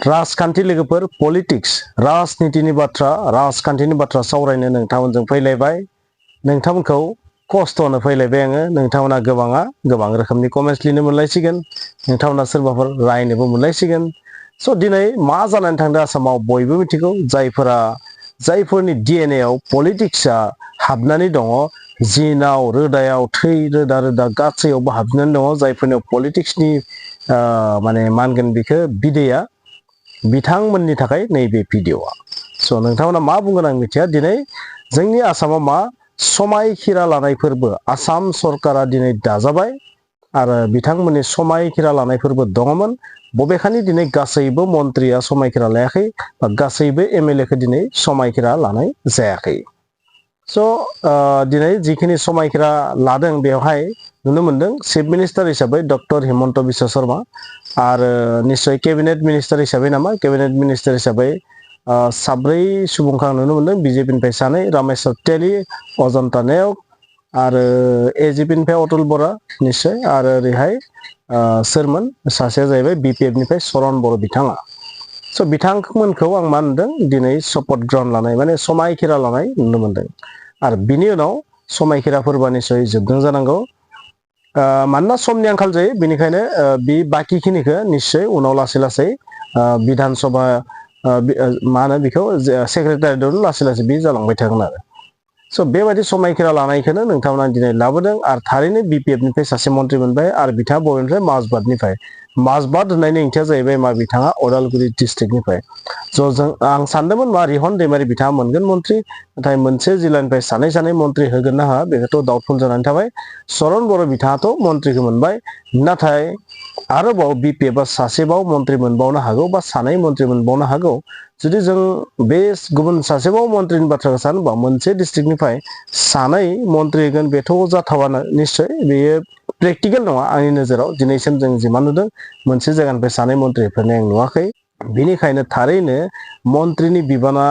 राजखान्थि लोगोफोर पलिटिक्स राजनीतिनि बाथ्रा राजखान्थिनि बाथ्रा सावरायनो नोंथांमोनजों फैलायबाय नोंथांमोनखौ खस्थ'नो फैलायबाय आङो नोंथांमोना गोबां रोखोमनि कमेन्ट्स लिरनो मोनलायसिगोन नोंथांमोना सोरबाफोर रायनोबो मोनलायसिगोन स' दिनै मा जानानै थांदों आसामाव बयबो मिथिगौ जायफोरनि डिएनए आव पलिटिक्सआ हाबनानै दङ जिनाव रोदायाव थै रोदा गासैयावबो हाबनानै दङ जायफोरनियाव पलिटिक्सनि माने मानगोन बेखौ बिदैया बिथांमोननि थाखाय नैबे भिडिअआ स' नोंथांमोना मा बुंगोन आं मिथिया दिनै जोंनि आसामाव मा समायखिरा लानाय फोरबो आसाम सरकारा दिनै दाजाबाय आरो बिथांमोननि समायखिरा लानाय फोरबो दङमोन बबेखानि दिनै गासैबो मन्त्रिया समायखिरा लायाखै बा गासैबो एमएलएखौ दिनै समायखिरा लानाय जायाखै स' दिनै जिखिनि समायखिरा लादों बेवहाय नुनो मोनदों चिफ मिनिस्टार हिसाबै डक्टर हिमन्त बिश्व शर्मा आरो निश्चय केबिनेट मिनिस्टार हिसाबै नामा केबिनेट मिनिस्टार हिसाबै साब्रै सुबुंखौ नुनो मोनदों बिजेपिनिफ्राय सानै रामेश्वर तेली अजन्ता नेउग आरो एजिपिनिफ्राय अतुल बरा निश्चय आरो ओरैहाय सोरमोन सासेया जाहैबाय बिपिएफनिफ्राय चरण बर' बिथाङा स' बिथांमोनखौ आं मा नुदों दिनै शपथ ग्रहण लानाय माने समायखिरा लानाय नुनो मोनदों आरो बिनि उनाव समायखिरा फोरबोआ निश्चय जोबदों जानांगौ मानोना समनि आंखाल जायो बेनिखायनो बे बाकिखिनिखौ निश्चय उनाव लासै बिधान सभा मा होनो बेखौ सेक्रेटारियेटआवनो लासै बे जालांबाय थागोन आरो स' बेबायदि समायखिरा लानायखौनो नोंथांमोना दिनै लाबोदों आरो थारैनो बिपिएफनिफ्राय सासे मन्त्रि मोनबाय आरो बिथाङा बबेनिफ्राय माजबाद होननायनि ओंथिया जाहैबाय मा बिथाङा अदालगुरि डिस्ट्रिक्टनिफ्राय स' आं सानदोंमोन मा रिहन दैमारि बिथाङा मोनगोन मन्त्रि नाथाय मोनसे जिल्लानिफ्राय सानै मन्त्रि होगोन ना होआ बेखौथ' डाउटफुल जानानै थाबाय चरण बर' बिथाङाथ' मन्त्रिखौ मोनबाय नाथाय आरोबाव बिपिएफआ सासेबाव मन्त्रि मोनबावनो हागौ बा सानै मन्त्रि मोनबावनो हागौ जुदि जों बे गुबुन सासेबाव मन्त्रिनि बाथ्राखौ सानोबा मोनसे डिस्ट्रिक्टनिफ्राय सानै मन्त्रि होगोन बेथ' जाथावानो निश्चय बेयो प्रेक्टिकेल नङा आंनि नोजोराव दिनैसिम जों जिमान नुदों मोनसे जायगानिफ्राय सानै मन्त्रिफोरनि आं नुवाखै बेनिखायनो थारैनो मन्त्रिनि बिबाना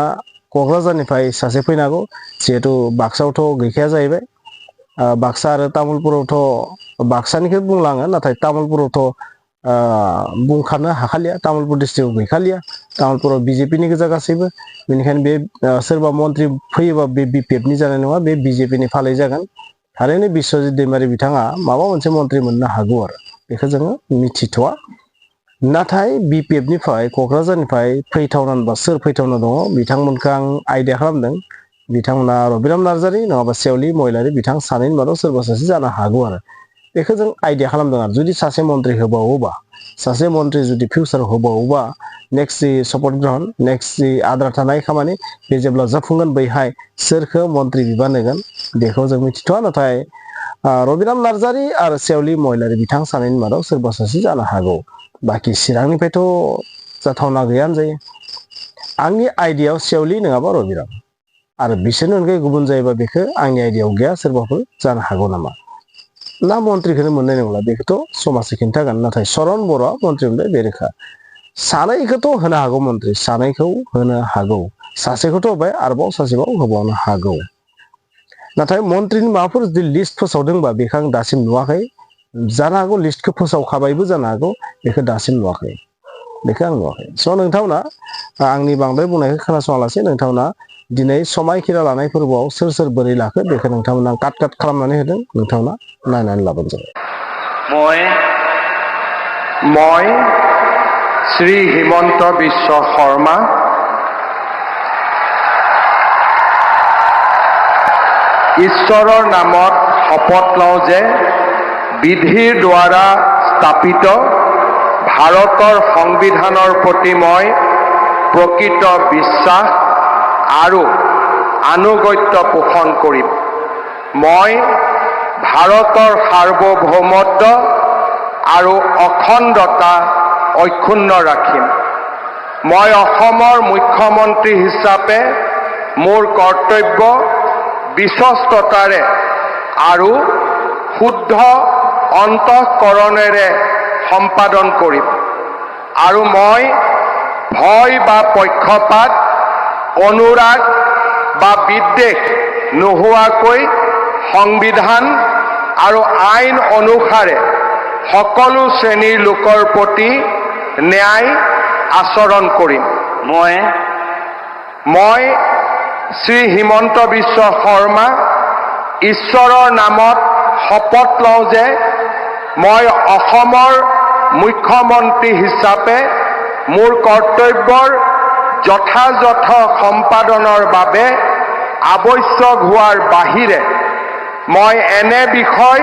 क'क्राझारनिफ्राय सासे फैनो हागौ जिहेथु बाक्सायावथ' गैखाया जाहैबाय बाक्सा आरो तामुलपुरावथ' बाक्सानिखौ बुंलाङो नाथाय तामुलपुरावथ' बुंखानो हाखालिया तामुलपुर डिस्ट्रिक्टआव गैखालिया तामुलपुराव बिजेपिनि गोजा गासैबो बेनिखायनो बे सोरबा मन्त्रि फैयोबा बे बिपिएफनि जानाय नङा बे बिजेपिनि फालै जागोन थारैनो बिश्वजित दैमारि बिथाङा माबा मोनसे मन्त्रि मोननो हागौ आरो बेखौ जोङो मिथिथ'वा नाथाय बिपिएफनिफ्राय क'क्राझारनिफ्राय फैथावना सोर फैथावना दङ बिथांमोनखौ आं आइडिया खालामदों बिथांमोना रबिराम नार्जारि नङाबा सेवलि महिलारि बिथां सानैनि मादाव सोरबा सासे जानो हागौ आरो बेखौ जों आइडिया खालामदों आरो जुदि सासे मन्त्रि होबावोबा सासे मन्त्रि जुदि फिउचाराव होबावोबा नेक्स्ट जि शपथ ग्रहण नेक्स्ट जि आद्रा थानाय खामानि बे जेब्ला जाफुंगोन बैहाय सोरखौ मन्त्रि बिबान होगोन बेखौ जों मिथिथ'वा नाथाय रबिराम नार्जारि आरो सेवलि महिलारि बिथां सानैनि मादाव सोरबा सासे जानो हागौ बाखि चिरांनिफ्रायथ' जाथावना गैया होनजायो आंनि आइडियायाव सेवलि नङाबा रबिराम आरो बिसोरनि अनगायै गुबुन जायोबा बेखौ आंनि आइडियायाव गैया सोरबाफोर जानो हागौ नामा ना मन्त्रिखौनो मोननाय नंला बेखौथ' समाजसो खिन्थागोन नाथाय चरण बर'आ मन्त्रि मोनबाय बे रोखा सानैखौथ' होनो हागौ मन्त्रि सानैखौ होनो हागौ सासेखौथ' होबाय आरोबाव सासेबाव होबावनो हागौ नाथाय मन्त्रिनि माबाफोर जुदि लिस्ट फोसावदोंबा बेखौ आं दासिम नुवाखै जानो हागौ लिस्टखौ फोसावखाबायबो जानो हागौ बेखौ दासिम नुवाखै स' नोंथांमोना आंनि बांद्राय बुंनायखौ खोनासङालासे नोंथांमोना दिनै समायखिरा लानाय फोरबोआव सोर बोरै लाखो बेखौ नोंथांमोना काट खालामनानै होदों नोंथांमोना नायनानै लाबानो जाबाय মই শ্ৰী হিমন্ত বিশ্ব শৰ্মা ঈশ্বৰৰ নামত শপত লওঁ যে বিধিৰ দ্বাৰা স্থাপিত ভাৰতৰ সংবিধানৰ প্ৰতি মই প্ৰকৃত বিশ্বাস আৰু আনুগত্য পোষণ কৰিম মই ভাৰতৰ সাৰ্বভৌমত্ব আৰু অখণ্ডতা অক্ষুণ্ণ ৰাখিম মই অসমৰ মুখ্যমন্ত্ৰী হিচাপে মোৰ কৰ্তব্য বিশ্বস্ততাৰে আৰু শুদ্ধ অন্তঃকৰণেৰে সম্পাদন কৰিম আৰু মই ভয় বা পক্ষপাত অনুৰাগ বা বিদ্বেষ নোহোৱাকৈ সংবিধান আৰু আইন অনুসাৰে সকলো শ্ৰেণীৰ লোকৰ প্ৰতি ন্যায় আচৰণ কৰিম। মই শ্ৰী হিমন্ত বিশ্ব শৰ্মা ঈশ্বৰৰ নামত শপত লওঁ যে মই অসমৰ মুখ্যমন্ত্ৰী হিচাপে মোৰ কৰ্তব্যৰ যথাযথ সম্পাদনৰ বাবে আৱশ্যক হোৱাৰ বাহিৰে মই এনে বিষয়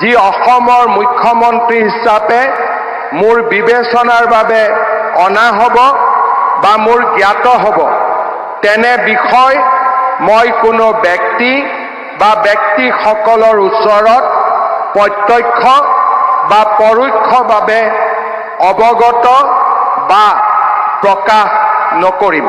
যি অসমৰ মুখ্যমন্ত্ৰী হিচাপে মোৰ বিবেচনাৰ বাবে অনা হ'ব বা মোৰ জ্ঞাত হ'ব তেনে বিষয় মই কোনো ব্যক্তি বা ব্যক্তিসকলৰ ওচৰত প্ৰত্যক্ষ বা পৰোক্ষভাৱে অৱগত বা প্ৰকাশ নকৰিম।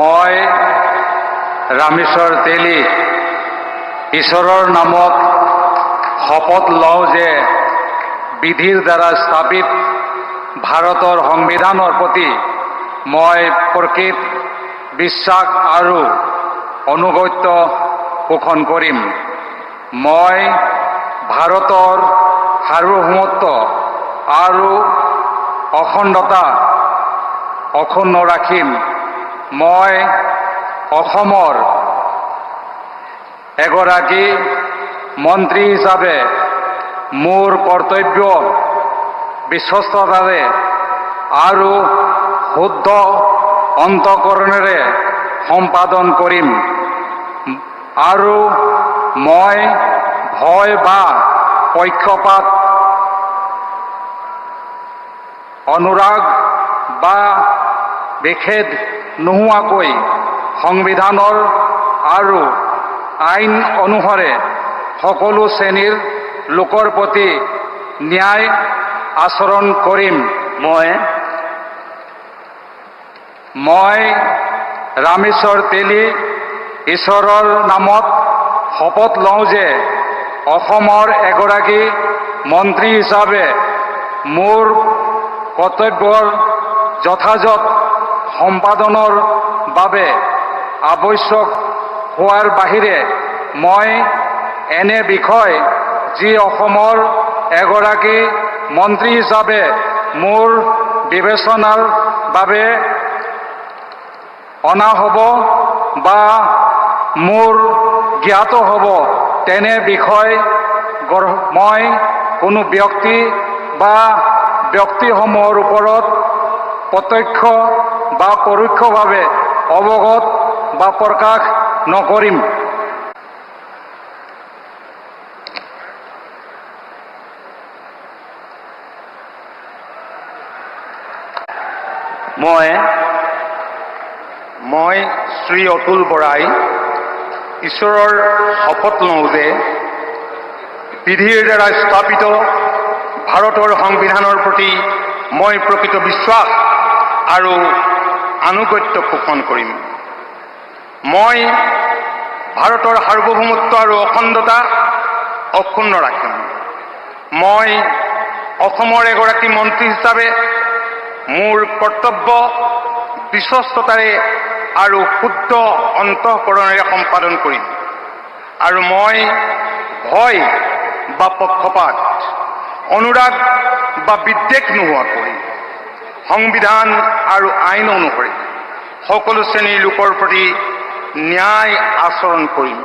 মই ৰামেশ্বৰ তেলী ঈশ্বৰৰ নামত শপত লওঁ যে বিধিৰ দ্বাৰা স্থাপিত ভাৰতৰ সংবিধানৰ প্ৰতি মই প্ৰকৃত বিশ্বাস আৰু অনুগত্য পোষণ কৰিম। মই ভাৰতৰ সাৰ্বভৌমত্ব আৰু অখণ্ডতা অক্ষুণ্ণ ৰাখিম। মই অসমৰ এগৰাকী মন্ত্ৰী হিচাপে মোৰ কৰ্তব্য বিশ্বস্ততাৰে আৰু শুদ্ধ অন্তঃকৰণেৰে সম্পাদন কৰিম আৰু মই ভয় বা পক্ষপাত অনুৰাগ বা বিখেদ নোহোৱাকৈ সংবিধানৰ আৰু আইন অনুসাৰে সকলো শ্ৰেণীৰ লোকৰ প্ৰতি ন্যায় আচৰণ কৰিম। মই ৰামেশ্বৰ তেলী ঈশ্বৰৰ নামত শপত লওঁ যে অসমৰ এগৰাকী মন্ত্ৰী হিচাপে মোৰ কৰ্তব্যৰ যথাযথ সম্পাদনৰ বাবে আৱশ্যক হোৱাৰ বাহিৰে মই এনে বিষয় যি অসমৰ এগৰাকী মন্ত্ৰী হিচাপে মোৰ বিবেচনাৰ বাবে অনা হ'ব বা মোৰ জ্ঞাত হ'ব তেনে বিষয় মই কোনো ব্যক্তি বা ব্যক্তিসমূহৰ ওপৰত প্ৰত্যক্ষ বা পৰোক্ষভাৱে অৱগত বা প্ৰকাশ নকৰিম। মই শ্ৰী অতুল বৰাই ঈশ্বৰৰ শপত লওঁ যে বিধিৰ দ্বাৰা স্থাপিত ভাৰতৰ সংবিধানৰ প্ৰতি মই প্ৰকৃত বিশ্বাস আৰু আনুগত্য পোষণ কৰিম। মই ভাৰতৰ সাৰ্বভৌমত্ব আৰু অখণ্ডতা অক্ষুণ্ণ ৰাখিম। মই অসমৰ এগৰাকী মন্ত্ৰী হিচাপে মোৰ কৰ্তব্য বিশ্বস্ততাৰে আৰু শুদ্ধ অন্তঃকৰণেৰে সম্পাদন কৰিম আৰু মই ভয় বা পক্ষপাত অনুৰাগ বা বিদ্বেষ নোহোৱাকৈ সংবিধান আৰু আইন অনুসৰি সকলো শ্ৰেণীৰ লোকৰ প্ৰতি ন্যায় আচৰণ কৰিম।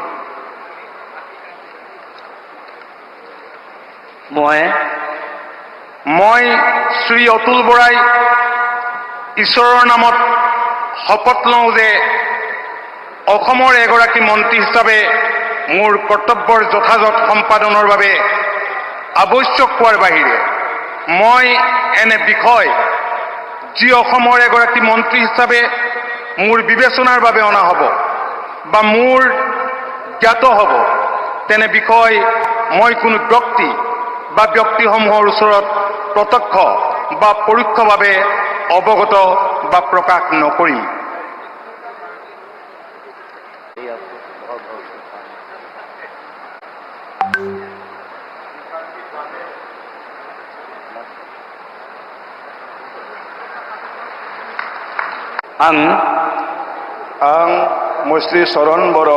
মই শ্ৰী অতুল বৰাই ঈশ্বৰৰ নামত শপত লওঁ যে অসমৰ এগৰাকী মন্ত্ৰী হিচাপে মোৰ কৰ্তব্যৰ যথাযথ সম্পাদনৰ বাবে আৱশ্যক হোৱাৰ বাহিৰে মই এনে বিষয় যি অসমৰ এগৰাকী মন্ত্ৰী হিচাপে মোৰ বিবেচনাৰ বাবে অনা হ'ব বা মোৰ জ্ঞাত হ'ব তেনে বিষয় মই কোনো ব্যক্তি বা ব্যক্তিসমূহৰ ওচৰত প্ৰত্যক্ষ বা পৰোক্ষভাৱে অৱগত বা প্ৰকাশ নকৰিম। आं मुस्रि चरण बर'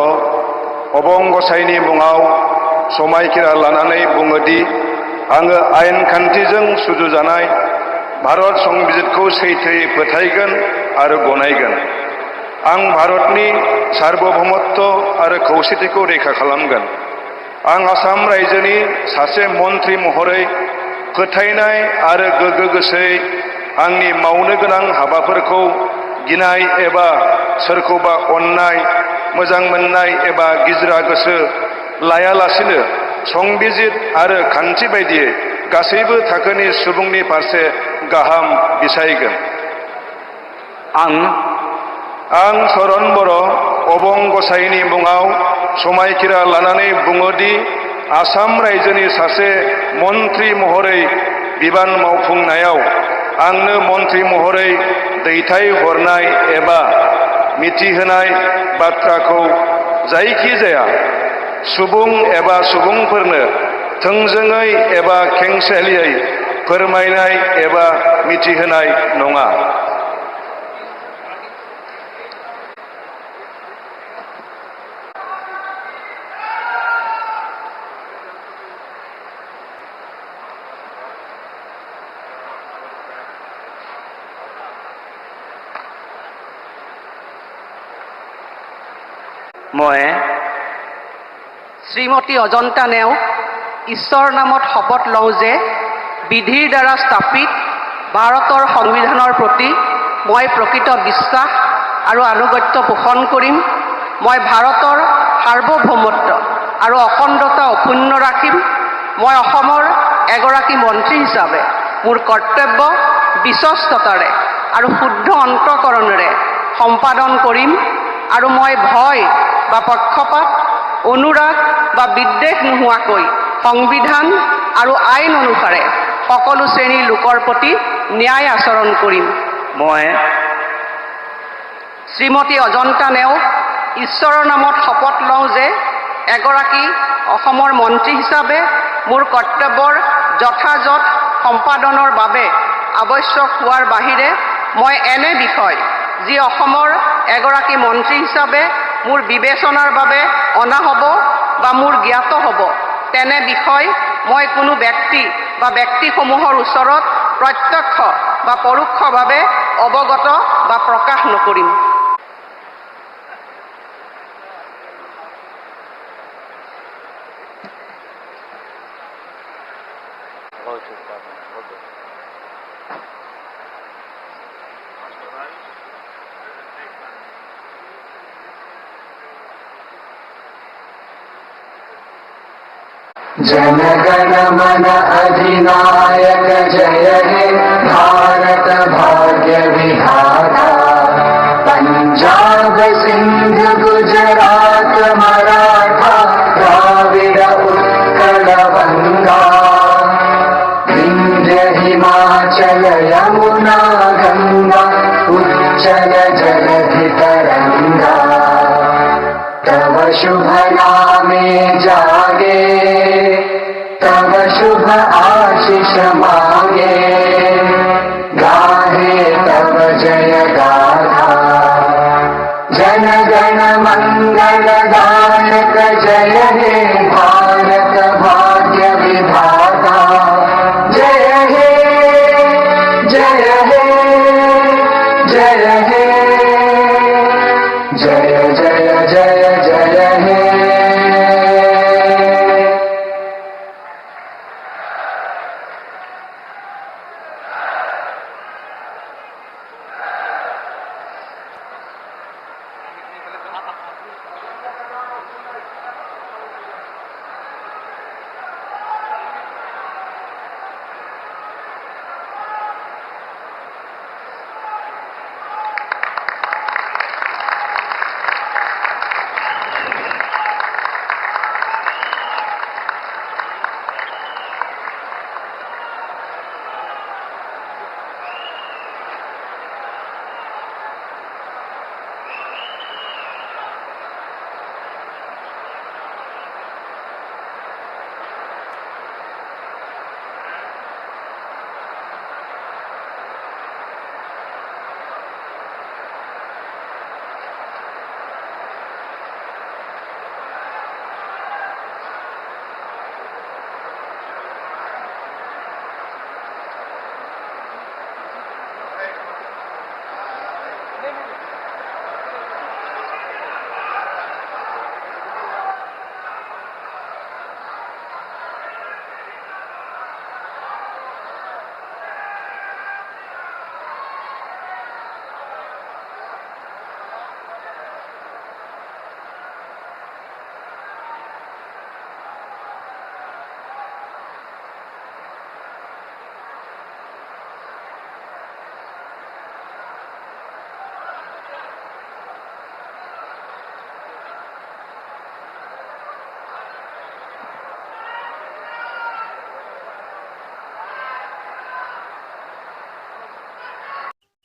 अबं गसाइनि मुङाव समायखिरा लानानै बुङोदि आङो आयेन खान्थिजों सुजुजानाय भारत संबिजितखौ सैथोयै फोथायगोन आरो गनायगोन। आं भारतनि सार्वभौमत्व आरो खौसेथिखौ रैखा खालामगोन। आं आसाम रायजोनि सासे मन्त्रि महरै फोथायनाय आरो गोगो गोसोयै आंनि मावनो गोनां हाबाफोरखौ गिनाय एबा सोरखौबा अननाय मोजां मोननाय एबा गिज्रा गोसो लायालासिनो संबिजित आरो खान्थि बायदियै गासैबो थाखोनि सुबुंनि फारसे गाहाम बिसायगोन। आं चरण बर' अबं गसाइनि मुङाव समायखिरा लानानै बुङोदि आसाम रायजोनि सासे मन्त्रि महरै बिबान मावफुंनायाव आंनो मन्त्रि महरै दैथायहरनाय एबा मिथिहोनाय बाथ्राखौ जायखिजाया सुबुं एबा सुबुंफोरनो थोंजोङै एबा खेंसालियायै फोरमायनाय एबा मिथिहोनाय नङा। মই শ্ৰীমতী অজন্তা নেওগ ঈশ্বৰৰ নামত শপত লওঁ যে বিধিৰ দ্বাৰা স্থাপিত ভাৰতৰ সংবিধানৰ প্ৰতি মই প্ৰকৃত বিশ্বাস আৰু আনুগত্য পোষণ কৰিম। মই ভাৰতৰ সাৰ্বভৌমত্ব আৰু অখণ্ডতা অক্ষুণ্ণ ৰাখিম। মই অসমৰ এগৰাকী মন্ত্ৰী হিচাপে মোৰ কৰ্তব্য বিশ্বস্ততাৰে আৰু শুদ্ধ অন্তঃকৰণেৰে সম্পাদন কৰিম আৰু মই ভয় বা পক্ষপাত অনুৰাগ বা বিদ্বেষ নোহোৱাকৈ সংবিধান আৰু আইন অনুসাৰে সকলো শ্ৰেণীৰ লোকৰ প্ৰতি ন্যায় আচৰণ কৰিম। মই শ্ৰীমতী অজন্তা নেওগ ঈশ্বৰৰ নামত শপত লওঁ যে এগৰাকী অসমৰ মন্ত্ৰী হিচাপে মোৰ কৰ্তব্যৰ যথাযথ সম্পাদনৰ বাবে আৱশ্যক হোৱাৰ বাহিৰে মই এনে বিষয় যি অসমৰ এগৰাকী মন্ত্ৰী হিচাপে মোৰ বিবেচনাৰ বাবে অনা হ'ব বা মোৰ জ্ঞাত হ'ব তেনে বিষয় মই কোনো ব্যক্তি বা ব্যক্তিসমূহৰ ওচৰত প্ৰত্যক্ষ বা পৰোক্ষভাৱে অৱগত বা প্ৰকাশ নকৰিম। जन गण मन अधिनायक जय हे भारत भाग्य विधाता। पंजाब सिंध गुजरात मराठा द्राविड़ उत्कल बंगा विंध्य हिमाचल यमुना गंगा उच्चल जलधि तरंगा। तव शुभ नामे जागे तव शुभ आशीष मांगे गाहे तव जय गाथा। जन गण मंगल दायक जय हे भारत भाग्य विधाता। जय हे जय हे जय हे जय जय जय जय हे।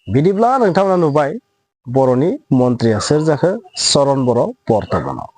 बिदिब्ला नोंथांमोना नुबाय बर'नि मन्त्रिया सोर जाखो चरण बर' बर्तमानाव